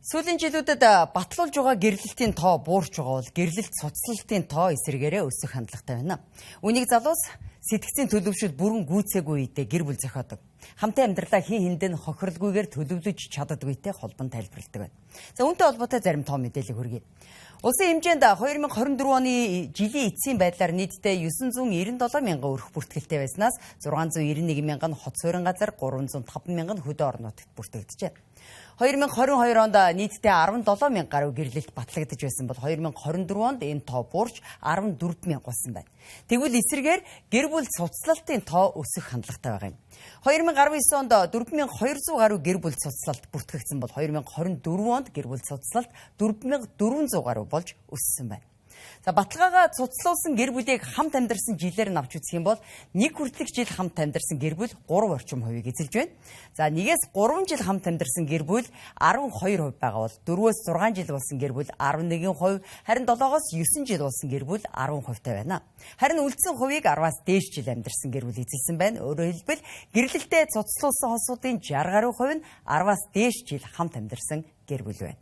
Сүүлийн жилүүдэд батлуулж байгаа гэрлэлтийн тоо буурч байгаа бол гэрлэлт цуцлалтын тоо эсрэгээрээ өсөх хандлагатай байна. Үнийг залуус сэтгцийн төлөвшөл бүрэн гүйцээгүй үедээ гэр бүл зохиодог. Хамтын амьдралаа хин хиндэн хохирлгүйгээр төлөвлөж чаддагүйтэй холбон тайлбарладаг байна. За үүнтэй холбоотой зарим тоо мэдээлэл хүргэе. Улсын хэмжээнд 2024 оны жилийн эцсийн байдлаар нийтдээ 997 мянган өрх бүртгэлтэй байснаас 691 мянган хот суурин газар, 305 мянган хөдөө орон нутагт бүртгэгджээ. 2022 онд нийтдээ 17 мянга гаруй гэрлэлт батлагдаж байсан бол 2024 онд энэ тоо буурч 14 мянга болсон байна. Тэгвэл эсрэгээр гэр бүл цуцлалтын тоо өсөх хандлагатай байгаа юм. 2019 онд 4200 гаруй гэр бүл цуцлалт бүртгэгдсэн бол 2024 онд гэр бүл цуцлалт 4400 гаруй болж өссөн байна. За баталгаагаа цуцлуулсан гэр бүлийг хамт амьдарсан жилээр нь авч үзэх юм бол нэг хүртэлх жил хамт амьдарсан гэр бүл 3 орчим хувийг эзэлж байна. За 1-ээс 3 жил хамт амьдарсан гэр бүл 12% байгаа бол 4-өөс 6 жил болсон гэр бүл 11%, харин 7-оос 9 жил болсон гэр бүл 10% та байна. Харин үлдсэн хувийг 10-аас дээш жил амьдарсан гэр бүл эзэлсэн байна. Өөрөөр хэлбэл гэрлэлтэд цуцлуулсан хосуудын 60 гаруй хувь нь 10-аас дээш жил хамт амьдарсан гэр бүл байна.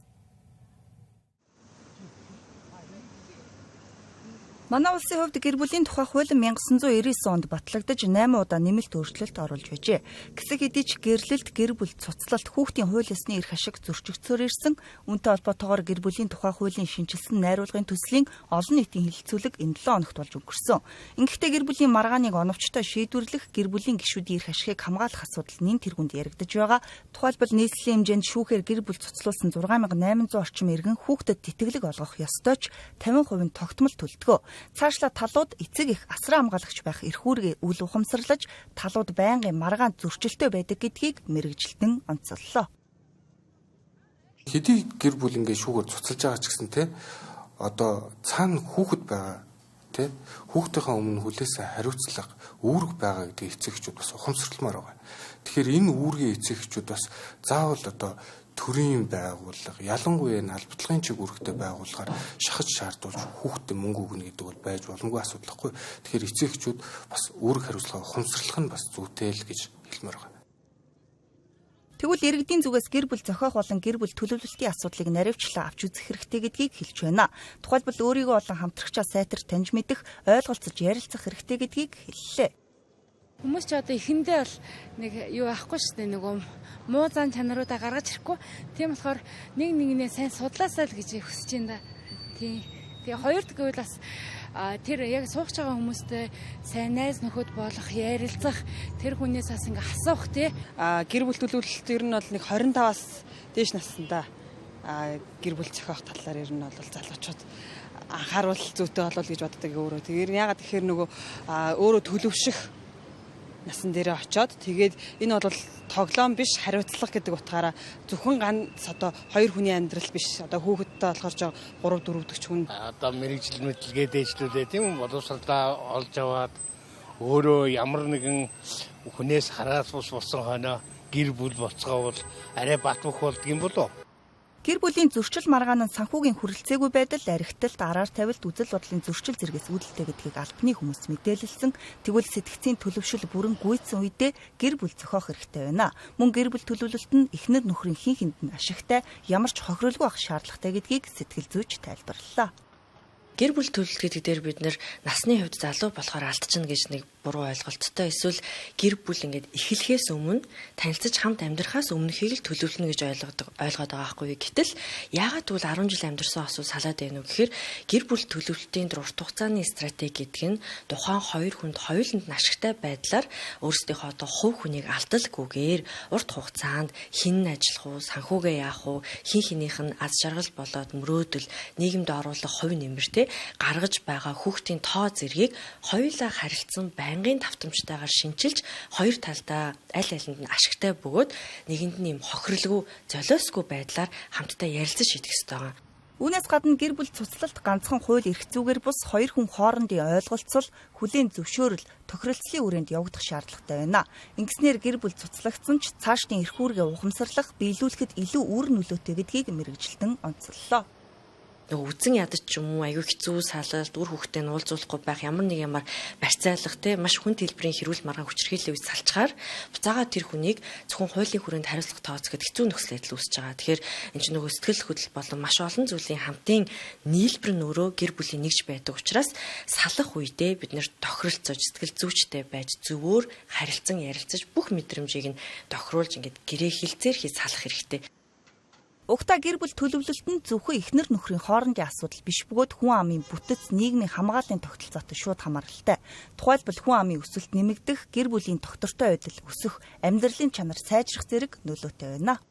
Манай улсын хувьд гэр бүлийн тухай хууль 1999 онд батлагдаж 8 удаа нэмэлт өөрчлөлт оруулж байжээ. Гэвч хэдий ч гэрлэлт, гэр бүл цуцлалт хүүхдийн хууль ёсны эрх ашиг зөрчигдсөөр ирсэн. Үүнтэй холбоотойгоор гэр бүлийн тухай хуулийн шинжилсэн найруулгын төслийн олон нийтийн хэлэлцүүлэг энэ 7 хоногт болж өнгөрсөн. Ингэхдээ гэр бүлийн маргааныг оновчтой шийдвэрлэх, гэр бүлийн гишүүдийн эрх ашигыг хамгаалах асуудал нэн тэргүнд яригдаж байгаа. Тухайлбал нийслэлийн хэмжээнд шүүхээр гэр бүл цуцлуулсан 6800 орчим иргэн хүүхдэд тэтгэлэг олгох ёстой ч 50% нь тогтмол төлдгөө. Цаашлаа талууд эцэг их асраа хамгаалагч байх эрх үүргээ үл ухамсарлаж талууд байнгын маргаан зөрчилтэй байдаг гэдгийг мэргэжилтэн онцоллоо. Хэдий гэр бүл ингээ шүүгээр цуцалж байгаа ч гэсэн одоо цаана хүүхэд байгаа хүүхдийнхээ өмнө хүлээсэн хариуцлага үүрэг байгаа гэдэг эцэг эхчүүд бас ухамсарламаар байгаа. Тэгэхээр энэ үүргийн эцэг эхчүүд бас заавал одоо төрийн байгууллага, ялангуяа энэ албатлагын чиг үүрэгтэй байгууллагаар шахаж шаардуулж хүүхдэд мөнгө өгнө гэдэг бол байж боломгүй асуудал байхгүй. Тэгэхээр эцэг эхчүүд бас үүрэг хариуцлага ухамсарлах нь бас зүйтэй л гэж хэлмээр байгаа. Тэгвэл иргэдийн зүгээс гэр бүл зохиох болон гэр бүл төлөвлөлтийн асуудлыг наривчлан авч үзэх хэрэгтэй гэдгийг хэлж байна. Тухайлбал өөрийгөө болон хамтрагчаа сайтар таньж мэдэх, ойлголцож ярилцах хэрэгтэй гэдгийг хэллээ. Хүмүүс ч одоо эхэндээ бол нэг юу авахгүй шүү дээ, нөгөө муу зан чанаруудаа гаргаж ирэхгүй. Тийм болохоор нэг нэгнээ сайн судлаасаа л гэж хүсэж байна да. Тэгээ хоёрт гэвэл бас тэр яг суугч байгаа хүмүүстэй сайн найз нөхөд болох, ярилцах, тэр хүнээс бас ингээ асуух гэр бүл төлөвлөлт ер нь бол нэг 25-аас дээш наснда гэр бүл зохиох талаар ер нь бол залуучууд анхааруул зүйтэй болол гэж боддог өөрөө. Тэгэхээр ягаад тэгэхээр нөгөө өөрөө төлөвшөх насан дээрээ очиод тэгээд энэ бол тоглоом биш, хариуцлага гэдэг утгаараа зөвхөн ганц одоо хоёр хүний амьдрал биш, одоо хүүхэдтэй болохоор 3-4 дэх хүн одоо мэрэгжил мэдлэгээ дээшлүүлээ тийм боловсролоо олж аваад өөрөө ямар нэгэн хүнээс хараас бус болсон хойно гэр бүл боцгоовол арай бат бөх болдгийм болов. Гэр бүлийн зөрчил маргаан нь санхүүгийн хүрэлцээгүй байдал, архиталт, араар тавилт, үзэл бодлын зөрчил зэргээс үүдэлтэй гэдгийг албаны хүмүүс мэдээлэлсэн. Тэгвэл сэтгцийн төлөвшөл бүрэн гүйцсэн үедээ гэр бүл зохиох хэрэгтэй байна. Мөн гэр бүл төлөвлөлт нь эхнэр нөхрийн хин хинд нь ашигтай, ямар ч хохиролгүй ах шаардлагатай гэдгийг сэтгэл зүйч тайлбарллаа. Гэр бүл төлөвлөлт гэдэг дээр бид насны хувьд залуу болохоор алдчихна гэж нэг буруу ойлголттой. Эсвэл гэр бүл ингээд эхлэхээс өмнө танилцаж хамт амьдрахаас өмнөхийг л төлөвлөнө гэж ойлгоод байгаа байхгүй. Гэтэл яагаад тэгвэл 10 жил амьдарсан осоо салаад байна вэ гэхээр гэр бүл төлөвлөлтийн урт хугацааны стратеги гэдэг нь тухайн хоёр хүнд хоёуланд нь ашигтай байдлаар өөрсдийнхөө одоо хувь хүнийг алдалгүйгээр урт хугацаанд хин нь ажиллах уу, санхүүгээ яах уу, хин хинийх нь аз жаргал болоод мөрөөдөл, нийгэмд оруулах хувь нэмэртэй гаргаж байгаа хүүхдийн тоо зэргийг хоёулаа харилцсан байнгын давтамжтайгаар шинчилж хоёр талдаа аль алинд нь ашигтай бөгөөд нэгэнд нь юм хохирлгүй, золиосгүй байдлаар хамтдаа ярилцаж шийдэх ёстой байгаа. Үүнээс гадна гэр бүл цуцлалт ганцхан хууль эрх зүйгээр бус хоёр хүн хоорондын ойлголцол, хүлээн зөвшөөрөл, тохиролцлын хүрээнд явагдах шаардлагатай байна. Ингэснээр гэр бүл цуцлагдсан ч цаашдын эрх үүргээ ухамсарлах, биелүүлэхэд илүү үр нөлөөтэй гэдгийг мэргэжилтэн онцоллоо. нөгөө үзэн ядаж ч юм уу аюу хэцүү салалт үр хөвгтэй нуулзуулахгүй байх ямар нэг ямар барьцаалах те маш хүн хэлбэрийн хэрүүл маргаан хүчрхийлэл үе салчгаар буцаага тэр хүнийг зөвхөн хуулийн хүрээнд хариуцлага тооцоход хэцүү нөхцөл байдал үүсэж байгаа. Тэгэхээр энэ чинь нөгөө сэтгэл хөдлөл болон маш олон зүйлийн хамтын нийлбэр нь өөрөө гэр бүлийн нэгж байдаг учраас салах үедээ бид нэр тохиролцож сэтгэл зүйчтэй байж зөвөр харилцан ярилцаж бүх мэдрэмжийг нь тохируулж ингээд гэрээ хилцээр хий салах хэрэгтэй. Угтаа гэр бүл төлөвлөлт нь зөвхөн эхнэр нөхрийн хоорондын асуудал биш бөгөөд хүн амын бүтэц нийгмийн хамгааллын тогтолцоотой шууд хамааралтай. Тухайлбал хүн амын өсөлт нэмэгдэх, гэр бүлийн доктортой байдал өсөх, амьдралын чанар сайжрах зэрэг нөлөөтэй байна.